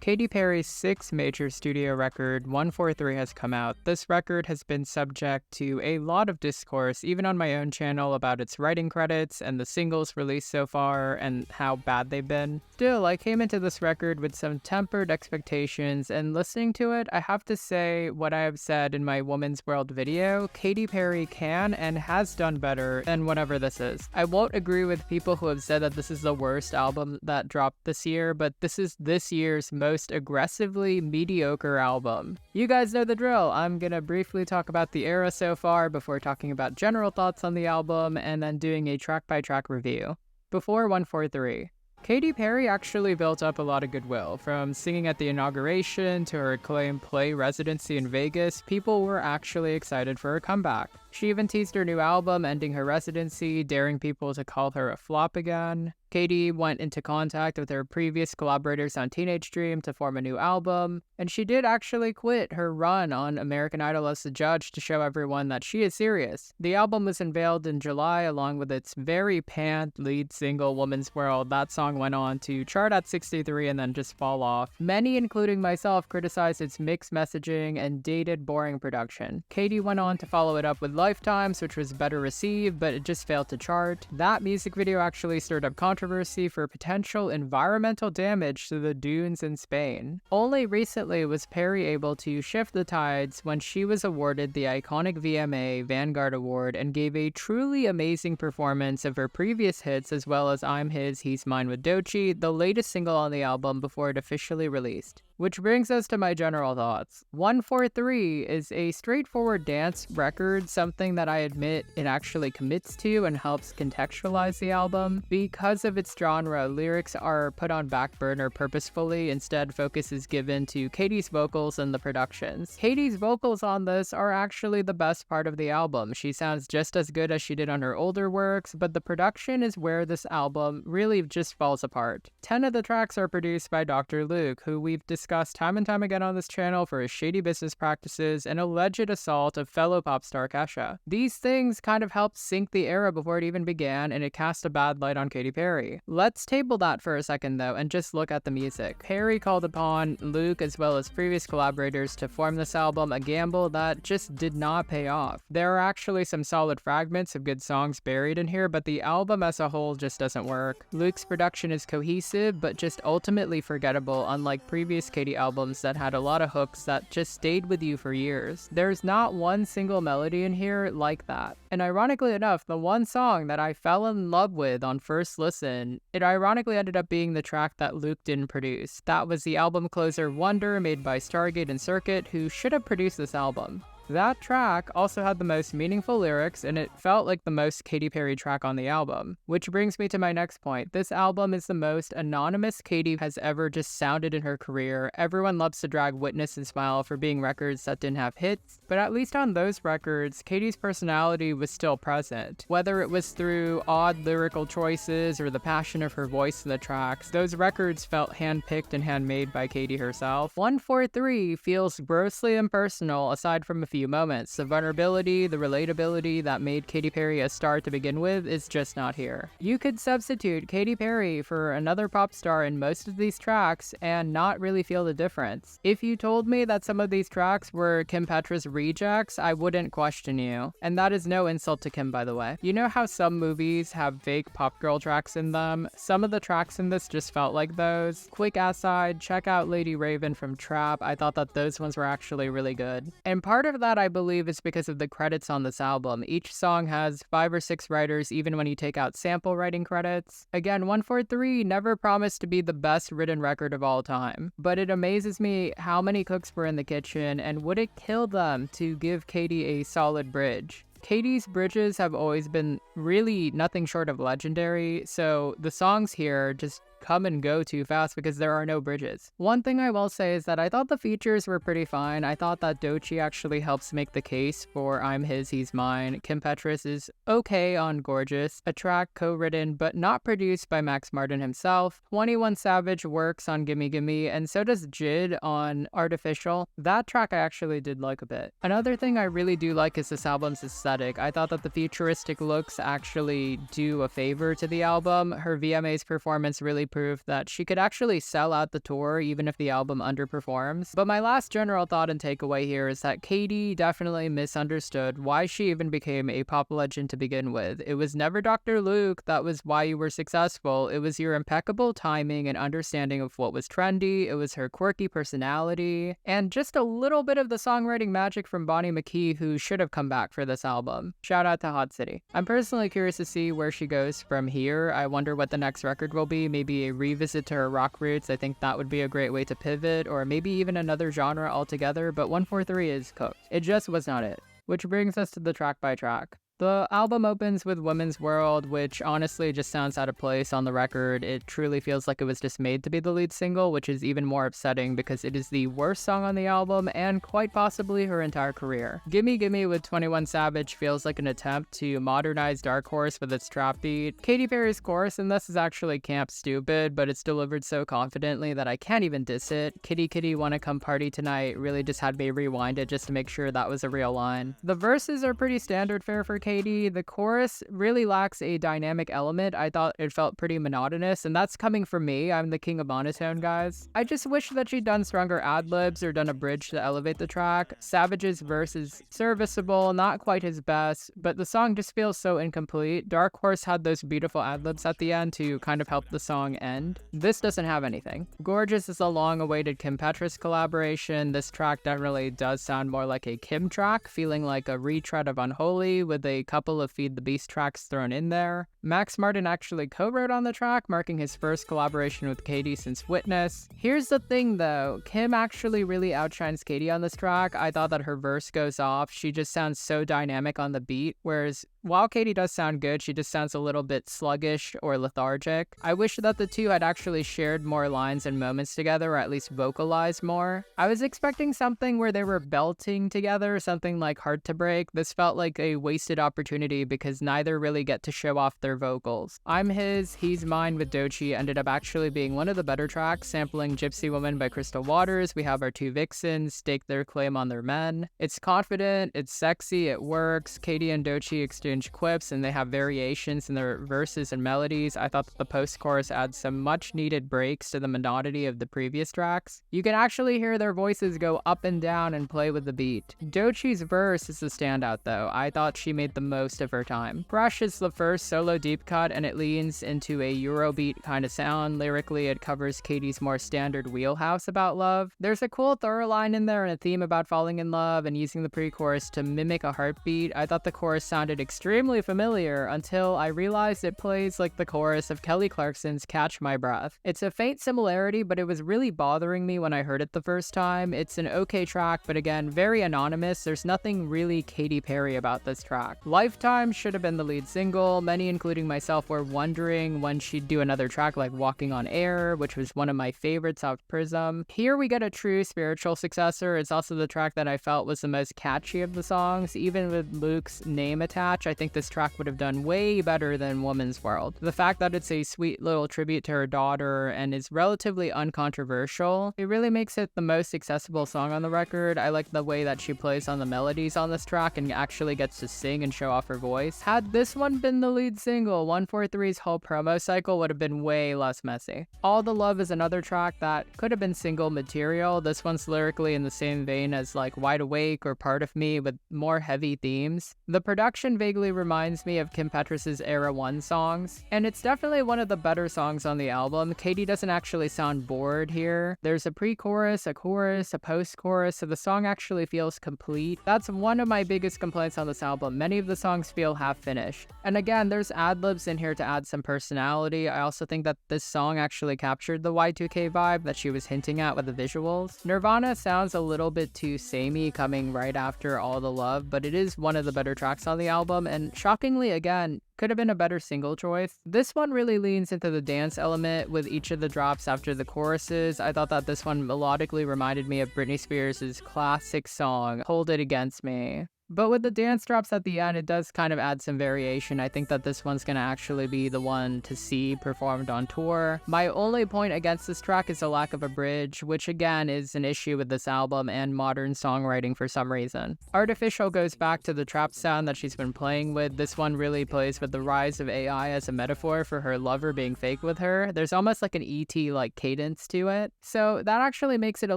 Katy Perry's sixth major studio record, 143, has come out. This record has been subject to a lot of discourse, even on my own channel, about its writing credits and the singles released so far and how bad they've been. Still, I came into this record with some tempered expectations, and listening to it, I have to say what I have said in my Woman's World video: Katy Perry can and has done better than whatever this is. I won't agree with people who have said that this is the worst album that dropped this year, but this is this year's most aggressively mediocre album. You guys know the drill. I'm gonna briefly talk about the era so far before talking about general thoughts on the album and then doing a track-by-track review. Before 143. Katy Perry actually built up a lot of goodwill. From singing at the inauguration to her acclaimed play residency in Vegas, people were actually excited for her comeback. She even teased her new album, ending her residency, daring people to call her a flop again. Katy went into contact with her previous collaborators on Teenage Dream to form a new album, and she did actually quit her run on American Idol as the judge to show everyone that she is serious. The album was unveiled in July along with its very panned lead single, Woman's World. That song went on to chart at 63 and then just fall off. Many, including myself, criticized its mixed messaging and dated, boring production. Katy went on to follow it up with Lifetimes, which was better received, but it just failed to chart. That music video actually stirred up controversy for potential environmental damage to the dunes in Spain. Only recently was Perry able to shift the tides when she was awarded the iconic VMA Vanguard Award and gave a truly amazing performance of her previous hits as well as I'm His, He's Mine with Doechii, the latest single on the album before it officially released. Which brings us to my general thoughts. 143 is a straightforward dance record, something that I admit it actually commits to and helps contextualize the album. Because of its genre, lyrics are put on back burner purposefully, instead focus is given to Katy's vocals and the productions. Katy's vocals on this are actually the best part of the album. She sounds just as good as she did on her older works, but the production is where this album really just falls apart. 10 of the tracks are produced by Dr. Luke, who we've discussed time and time again on this channel for his shady business practices and alleged assault of fellow pop star Kesha. These things kind of helped sink the era before it even began, and it cast a bad light on Katy Perry. Let's table that for a second though and just look at the music. Perry called upon Luke as well as previous collaborators to form this album, a gamble that just did not pay off. There are actually some solid fragments of good songs buried in here, but the album as a whole just doesn't work. Luke's production is cohesive but just ultimately forgettable, unlike previous Katy albums that had a lot of hooks that just stayed with you for years. There's not one single melody in here like that. And ironically enough, the one song that I fell in love with on first listen, it ironically ended up being the track that Luke didn't produce. That was the album closer Wonder, made by Stargate and Circuit, who should have produced this album. That track also had the most meaningful lyrics, and it felt like the most Katy Perry track on the album. Which brings me to my next point. This album is the most anonymous Katy has ever just sounded in her career. Everyone loves to drag Witness and Smile for being records that didn't have hits, but at least on those records, Katy's personality was still present. Whether it was through odd lyrical choices or the passion of her voice in the tracks, those records felt handpicked and handmade by Katy herself. 143 feels grossly impersonal aside from a few moments. The vulnerability, the relatability that made Katy Perry a star to begin with is just not here. You could substitute Katy Perry for another pop star in most of these tracks and not really feel the difference. If you told me that some of these tracks were Kim Petras rejects, I wouldn't question you. And that is no insult to Kim, by the way. You know how some movies have fake pop girl tracks in them? Some of the tracks in this just felt like those. Quick aside, check out Lady Raven from Trap. I thought that those ones were actually really good. And part of that, I believe, is because of the credits on this album. Each song has 5 or 6 writers, even when you take out sample writing credits. Again, 143 never promised to be the best written record of all time, but it amazes me how many cooks were in the kitchen, and would it kill them to give Katy a solid bridge? Katy's bridges have always been really nothing short of legendary, so the songs here just come and go too fast because there are no bridges. One thing I will say is that I thought the features were pretty fine. I thought that Doechii actually helps make the case for I'm His, He's Mine. Kim Petras is okay on Gorgeous, a track co-written but not produced by Max Martin himself. 21 Savage works on Gimme Gimme, and so does Jid on Artificial. That track I actually did like a bit. Another thing I really do like is this album's aesthetic. I thought that the futuristic looks actually do a favor to the album. Her VMA's performance really proof that she could actually sell out the tour even if the album underperforms. But my last general thought and takeaway here is that Katy definitely misunderstood why she even became a pop legend to begin with. It was never Dr. Luke that was why you were successful. It was your impeccable timing and understanding of what was trendy. It was her quirky personality, and just a little bit of the songwriting magic from Bonnie McKee, who should have come back for this album. Shout out to Hot City. I'm personally curious to see where she goes from here. I wonder what the next record will be. Maybe a revisit to her rock roots. I think that would be a great way to pivot, or maybe even another genre altogether, but 143 is cooked. It just was not it. Which brings us to the track by track. The album opens with Women's World, which honestly just sounds out of place on the record. It truly feels like it was just made to be the lead single, which is even more upsetting because it is the worst song on the album and quite possibly her entire career. Gimme Gimme with 21 Savage feels like an attempt to modernize Dark Horse with its trap beat. Katy Perry's chorus in this is actually camp stupid, but it's delivered so confidently that I can't even diss it. Kitty Kitty Wanna Come Party Tonight really just had me rewind it just to make sure that was a real line. The verses are pretty standard fare for Katy. The chorus really lacks a dynamic element. I thought it felt pretty monotonous, and that's coming from me. I'm the king of monotone, guys. I just wish that she'd done stronger ad-libs or done a bridge to elevate the track. Savage's verse is serviceable, not quite his best, but the song just feels so incomplete. Dark Horse had those beautiful ad-libs at the end to kind of help the song end. This doesn't have anything. Gorgeous is a long-awaited Kim Petras collaboration. This track definitely does sound more like a Kim track, feeling like a retread of Unholy with a couple of Feed the Beast tracks thrown in there. Max Martin actually co-wrote on the track, marking his first collaboration with Katy since Witness. Here's the thing though, Kim actually really outshines Katy on this track. I thought that her verse goes off. She just sounds so dynamic on the beat, whereas while Katy does sound good, she just sounds a little bit sluggish or lethargic. I wish that the two had actually shared more lines and moments together, or at least vocalized more. I was expecting something where they were belting together, something like Heart to Break. This felt like a wasted opportunity because neither really get to show off their vocals. I'm His, He's Mine with Doechii ended up actually being one of the better tracks, sampling Gypsy Woman by Crystal Waters. We have our two vixens stake their claim on their men. It's confident, it's sexy, it works. Katy and Doechii exchange quips and they have variations in their verses and melodies. I thought that the post-chorus adds some much needed breaks to the monotony of the previous tracks. You can actually hear their voices go up and down and play with the beat. Doechii's verse is the standout though. I thought she made the most of her time. Fresh is the first solo deep cut and it leans into a Eurobeat kind of sound. Lyrically, it covers Katy's more standard wheelhouse about love. There's a cool thorough line in there and a theme about falling in love and using the pre-chorus to mimic a heartbeat. I thought the chorus sounded extremely familiar until I realized it plays like the chorus of Kelly Clarkson's Catch My Breath. It's a faint similarity, but it was really bothering me when I heard it the first time. It's an okay track, but again, very anonymous. There's nothing really Katy Perry about this track. Lifetime should have been the lead single. Many, including myself, were wondering when she'd do another track like Walking on Air, which was one of my favorites off Prism. Here we get a true spiritual successor. It's also the track that I felt was the most catchy of the songs. Even with Luke's name attached, I think this track would have done way better than Woman's World. The fact that it's a sweet little tribute to her daughter and is relatively uncontroversial, it really makes it the most accessible song on the record. I like the way that she plays on the melodies on this track and actually gets to sing and show off her voice. Had this one been the lead single, 143's whole promo cycle would have been way less messy. All the Love is another track that could have been single material. This one's lyrically in the same vein as like Wide Awake or Part of Me with more heavy themes. The production vaguely reminds me of Kim Petras' Era 1 songs, and it's definitely one of the better songs on the album. Katy doesn't actually sound bored here. There's a pre-chorus, a chorus, a post-chorus, so the song actually feels complete. That's one of my biggest complaints on this album. Many of the songs feel half-finished. And again, there's ad-libs in here to add some personality. I also think that this song actually captured the Y2K vibe that she was hinting at with the visuals. Nirvana sounds a little bit too samey coming right after All the Love, but it is one of the better tracks on the album, and shockingly, again, could have been a better single choice. This one really leans into the dance element with each of the drops after the choruses. I thought that this one melodically reminded me of Britney Spears' classic song, Hold It Against Me. But with the dance drops at the end, it does kind of add some variation. I think that this one's gonna actually be the one to see performed on tour. My only point against this track is the lack of a bridge, which again is an issue with this album and modern songwriting for some reason. Artificial goes back to the trap sound that she's been playing with. This one really plays with the rise of AI as a metaphor for her lover being fake with her. There's almost like an ET-like cadence to it. So that actually makes it a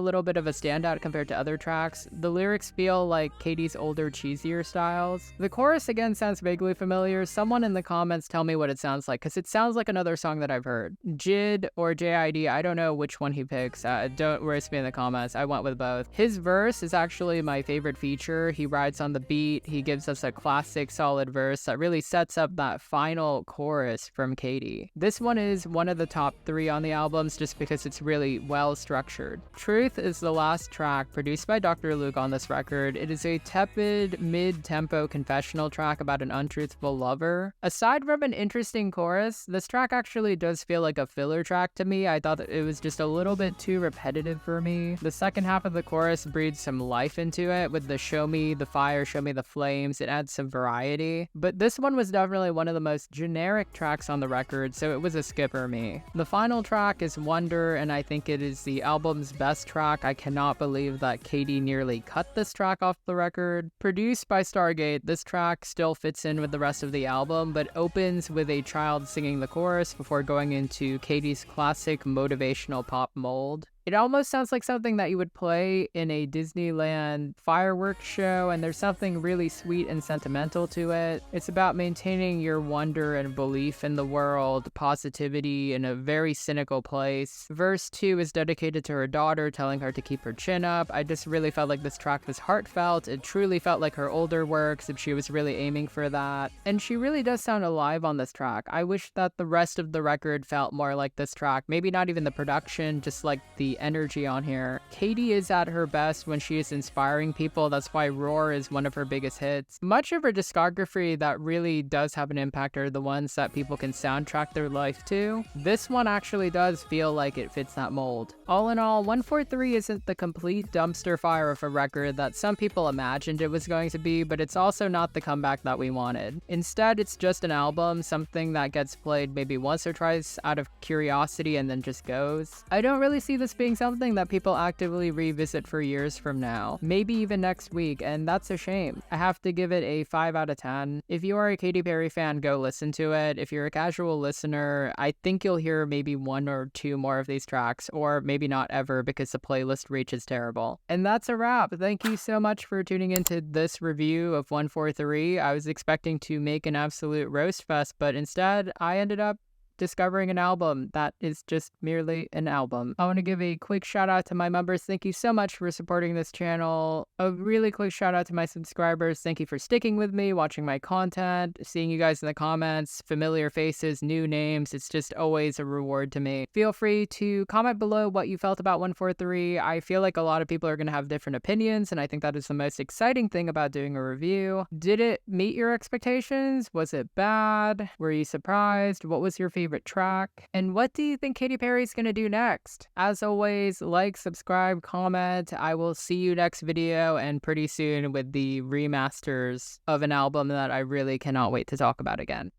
little bit of a standout compared to other tracks. The lyrics feel like Katy's older, cheesier styles. The chorus again sounds vaguely familiar. Someone in the comments tell me what it sounds like, because it sounds like another song that I've heard. JID or JID, I don't know which one he picks. Don't roast me in the comments. I went with both. His verse is actually my favorite feature. He rides on the beat. He gives us a classic solid verse that really sets up that final chorus from Katy. This one is one of the top 3 on the albums just because it's really well structured. Truth is the last track produced by Dr. Luke on this record. It is a tepid, mid-tempo confessional track about an untruthful lover. Aside from an interesting chorus, this track actually does feel like a filler track to me. I thought that it was just a little bit too repetitive for me. The second half of the chorus breathes some life into it with the show me the fire, show me the flames. It adds some variety. But this one was definitely one of the most generic tracks on the record, so it was a skip for me. The final track is Wonder, and I think it is the album's best track. I cannot believe that Katy nearly cut this track off the record. Produced by Stargate, this track still fits in with the rest of the album, but opens with a child singing the chorus before going into Katy's classic motivational pop mold. It almost sounds like something that you would play in a Disneyland fireworks show, and there's something really sweet and sentimental to it. It's about maintaining your wonder and belief in the world, positivity in a very cynical place. Verse 2 is dedicated to her daughter, telling her to keep her chin up. I just really felt like this track was heartfelt. It truly felt like her older works, if she was really aiming for that. And she really does sound alive on this track. I wish that the rest of the record felt more like this track. Maybe not even the production, just like the energy on here. Katy is at her best when she is inspiring people. That's why Roar is one of her biggest hits. Much of her discography that really does have an impact are the ones that people can soundtrack their life to. This one actually does feel like it fits that mold. All in all, 143 isn't the complete dumpster fire of a record that some people imagined it was going to be, but it's also not the comeback that we wanted. Instead, it's just an album, something that gets played maybe once or twice out of curiosity and then just goes. I don't really see this being something that people actively revisit for years from now, maybe even next week, and that's a shame. I have to give it a 5 out of 10. If you are a Katy Perry fan, go listen to it. If you're a casual listener, I think you'll hear maybe 1 or 2 more of these tracks, or maybe not ever because the playlist reach is terrible. And that's a wrap. Thank you so much for tuning into this review of 143. I was expecting to make an absolute roast fest, but instead I ended up discovering an album that is just merely an album. I want to give a quick shout out to my members. Thank you so much for supporting this channel. A really quick shout out to my subscribers. Thank you for sticking with me, watching my content, seeing you guys in the comments, familiar faces, new names. It's just always a reward to me. Feel free to comment below what you felt about 143. I feel like a lot of people are going to have different opinions, and I think that is the most exciting thing about doing a review. Did it meet your expectations? Was it bad? Were you surprised? What was your favorite track? And what do you think Katy Perry's gonna do next? As always, like, subscribe, comment. I will see you next video, and pretty soon with the remasters of an album that I really cannot wait to talk about again.